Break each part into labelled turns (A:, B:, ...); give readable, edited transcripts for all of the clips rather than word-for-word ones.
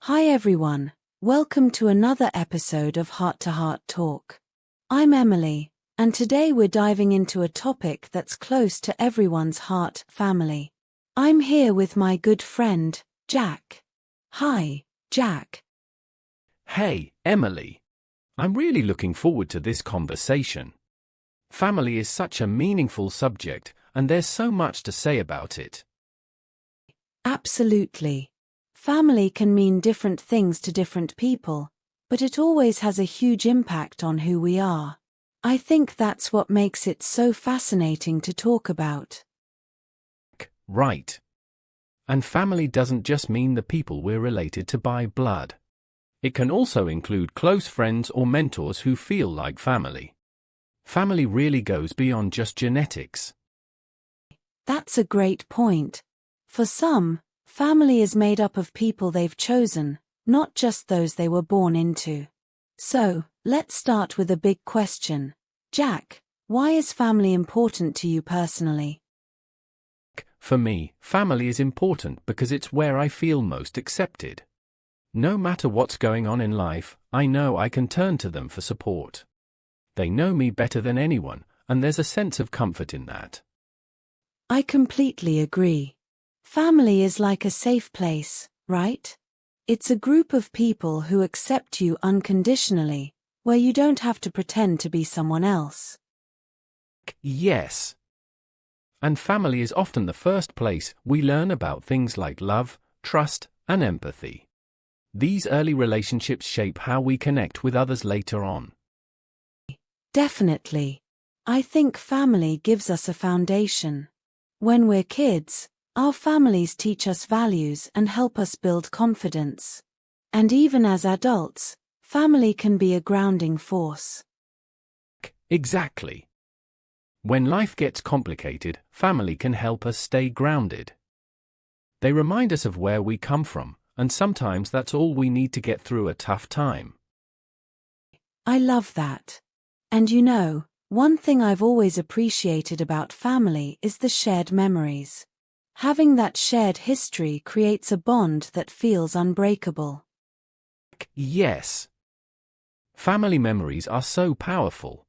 A: Hi everyone, welcome to another episode of Heart to Heart Talk. I'm Emily, and today we're diving into a topic that's close to everyone's heart: family. I'm here with my good friend, Jack. Hi, Jack.
B: Hey, Emily. I'm really looking forward to this conversation. Family is such a meaningful subject, and there's so much to say about it.
A: Absolutely. Family can mean different things to different people, but it always has a huge impact on who we are. I think that's what makes it so fascinating to talk about.
B: Right. And family doesn't just mean the people we're related to by blood. It can also include close friends or mentors who feel like family. Family really goes beyond just genetics.
A: That's a great point. For some, family is made up of people they've chosen, not just those they were born into. So, let's start with a big question. Jack, why is family important to you personally?
B: For me, family is important because it's where I feel most accepted. No matter what's going on in life, I know I can turn to them for support. They know me better than anyone, and there's a sense of comfort in that.
A: I completely agree. Family is like a safe place, right? It's a group of people who accept you unconditionally, where you don't have to pretend to be someone else.
B: Yes. And family is often the first place we learn about things like love, trust, and empathy. These early relationships shape how we connect with others later on.
A: Definitely. I think family gives us a foundation. When we're kids, our families teach us values and help us build confidence. And even as adults, family can be a grounding force.
B: Exactly. When life gets complicated, family can help us stay grounded. They remind us of where we come from, and sometimes that's all we need to get through a tough time.
A: I love that. And you know, one thing I've always appreciated about family is the shared memories. Having that shared history creates a bond that feels unbreakable.
B: Yes. Family memories are so powerful.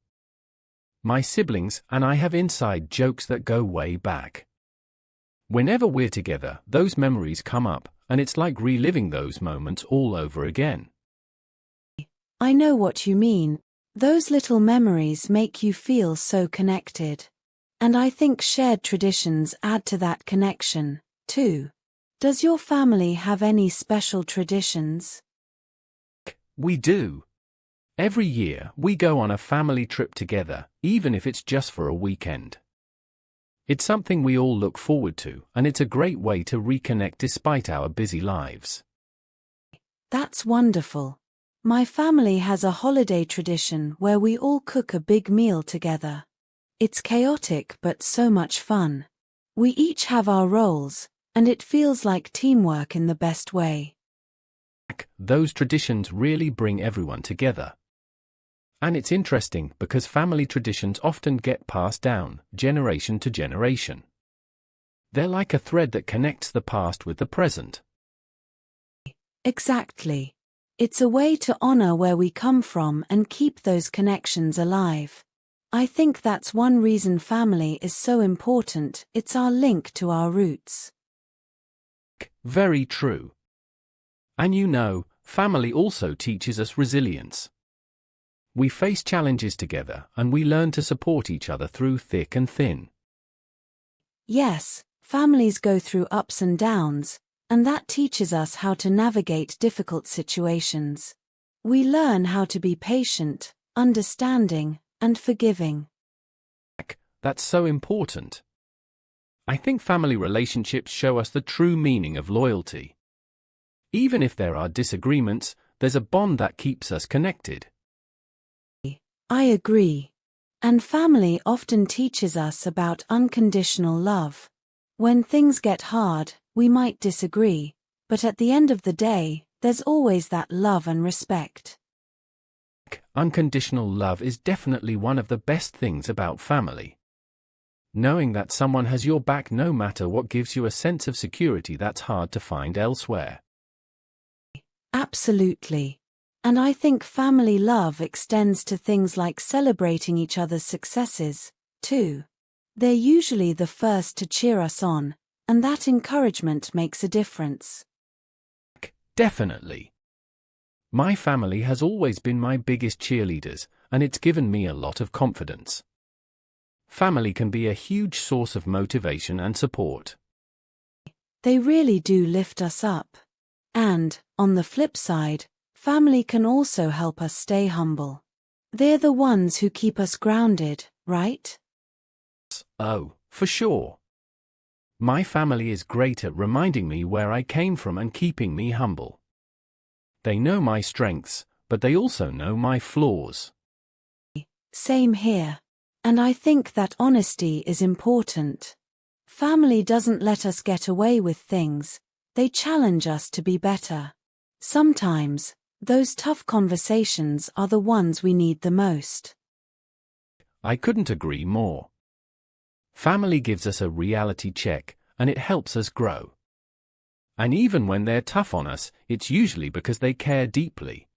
B: My siblings and I have inside jokes that go way back. Whenever we're together, those memories come up, and it's like reliving those moments all over again.
A: I know what you mean. Those little memories make you feel so connected. And I think shared traditions add to that connection, too. Does your family have any special traditions?
B: We do. Every year, we go on a family trip together, even if it's just for a weekend. It's something we all look forward to, and it's a great way to reconnect despite our busy lives.
A: That's wonderful. My family has a holiday tradition where we all cook a big meal together. It's chaotic but so much fun. We each have our roles, and it feels like teamwork in the best way.
B: Those traditions really bring everyone together. And it's interesting because family traditions often get passed down, generation to generation. They're like a thread that connects the past with the present.
A: Exactly. It's a way to honor where we come from and keep those connections alive. I think that's one reason family is so important. It's our link to our roots.
B: Very true. And you know, family also teaches us resilience. We face challenges together, and we learn to support each other through thick and thin.
A: Yes, families go through ups and downs, and that teaches us how to navigate difficult situations. We learn how to be patient, understanding, and forgiving.
B: That's so important. I think family relationships show us the true meaning of loyalty. Even if there are disagreements, there's a bond that keeps us connected.
A: I agree. And family often teaches us about unconditional love. When things get hard, we might disagree, but at the end of the day, there's always that love and respect.
B: Unconditional love is definitely one of the best things about family. Knowing that someone has your back no matter what gives you a sense of security that's hard to find elsewhere.
A: Absolutely. And I think family love extends to things like celebrating each other's successes, too. They're usually the first to cheer us on, and that encouragement makes a difference.
B: Definitely. My family has always been my biggest cheerleaders, and it's given me a lot of confidence. Family can be a huge source of motivation and support.
A: They really do lift us up. And, on the flip side, family can also help us stay humble. They're the ones who keep us grounded, right?
B: Oh, for sure. My family is great at reminding me where I came from and keeping me humble. They know my strengths, but they also know my flaws.
A: Same here. And I think that honesty is important. Family doesn't let us get away with things, they challenge us to be better. Sometimes, those tough conversations are the ones we need the most.
B: I couldn't agree more. Family gives us a reality check, and it helps us grow. And even when they're tough on us, it's usually because they care deeply.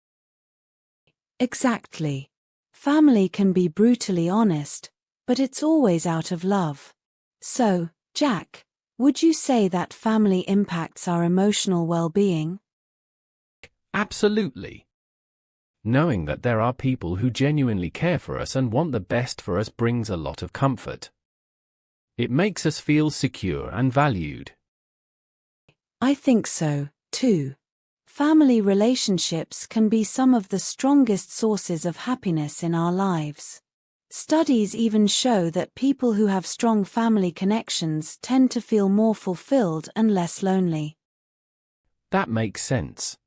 A: Exactly. Family can be brutally honest, but it's always out of love. So, Jack, would you say that family impacts our emotional well-being?
B: Absolutely. Knowing that there are people who genuinely care for us and want the best for us brings a lot of comfort. It makes us feel secure and valued.
A: I think so, too. Family relationships can be some of the strongest sources of happiness in our lives. Studies even show that people who have strong family connections tend to feel more fulfilled and less lonely.
B: That makes sense.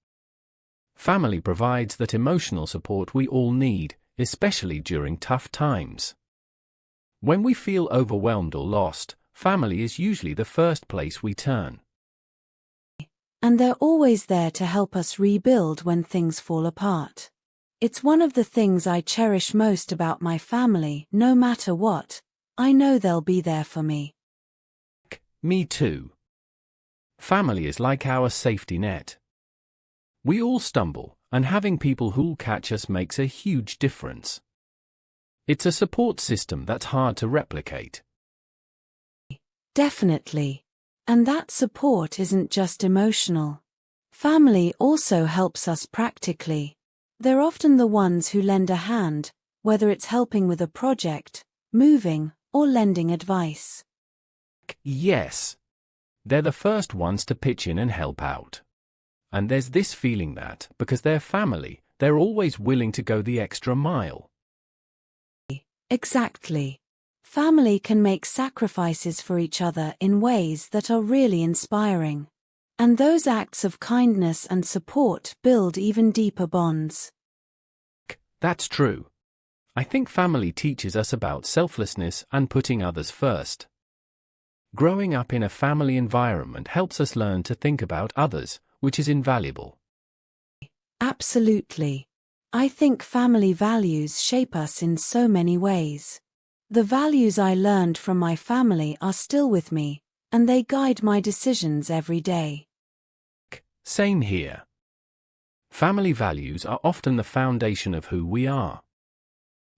B: Family provides that emotional support we all need, especially during tough times. When we feel overwhelmed or lost, family is usually the first place we turn.
A: And they're always there to help us rebuild when things fall apart. It's one of the things I cherish most about my family. No matter what, I know they'll be there for me.
B: Me too. Family is like our safety net. We all stumble, and having people who'll catch us makes a huge difference. It's a support system that's hard to replicate.
A: Definitely. And that support isn't just emotional. Family also helps us practically. They're often the ones who lend a hand, whether it's helping with a project, moving, or lending advice.
B: Yes. They're the first ones to pitch in and help out. And there's this feeling that, because they're family, they're always willing to go the extra mile.
A: Exactly. Family can make sacrifices for each other in ways that are really inspiring. And those acts of kindness and support build even deeper bonds.
B: That's true. I think family teaches us about selflessness and putting others first. Growing up in a family environment helps us learn to think about others, which is invaluable.
A: Absolutely. I think family values shape us in so many ways. The values I learned from my family are still with me, and they guide my decisions every day.
B: Same here. Family values are often the foundation of who we are.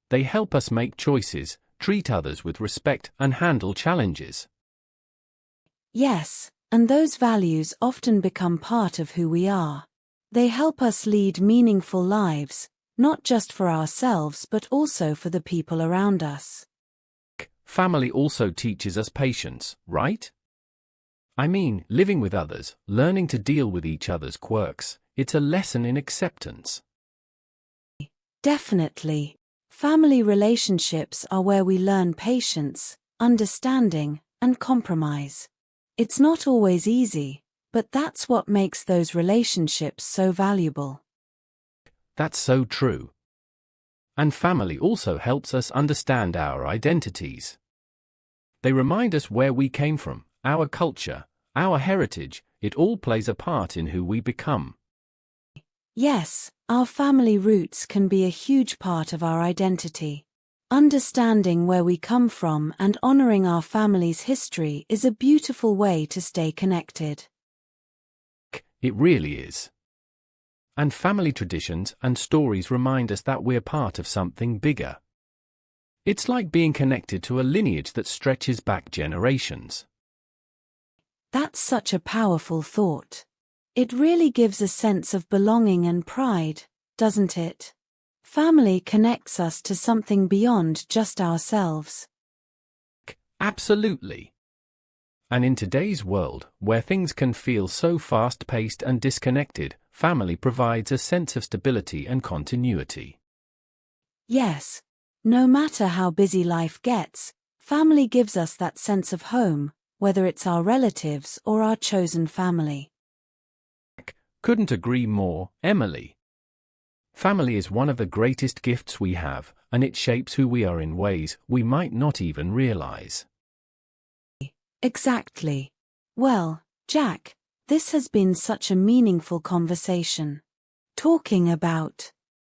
B: They help us make choices, treat others with respect, and handle challenges.
A: Yes, and those values often become part of who we are. They help us lead meaningful lives, not just for ourselves but also for the people around us.
B: Family also teaches us patience, right? I mean, living with others, learning to deal with each other's quirks, it's a lesson in acceptance.
A: Definitely. Family relationships are where we learn patience, understanding, and compromise. It's not always easy, but that's what makes those relationships so valuable.
B: That's so true. And family also helps us understand our identities. They remind us where we came from, our culture, our heritage. It all plays a part in who we become.
A: Yes, our family roots can be a huge part of our identity. Understanding where we come from and honoring our family's history is a beautiful way to stay connected.
B: It really is. And family traditions and stories remind us that we're part of something bigger. It's like being connected to a lineage that stretches back generations.
A: That's such a powerful thought. It really gives a sense of belonging and pride, doesn't it? Family connects us to something beyond just ourselves.
B: Absolutely. And in today's world, where things can feel so fast-paced and disconnected, family provides a sense of stability and continuity.
A: Yes. No matter how busy life gets, family gives us that sense of home, whether it's our relatives or our chosen family.
B: Couldn't agree more, Emily. Family is one of the greatest gifts we have, and it shapes who we are in ways we might not even realize.
A: Exactly. Well, Jack, this has been such a meaningful conversation. Talking about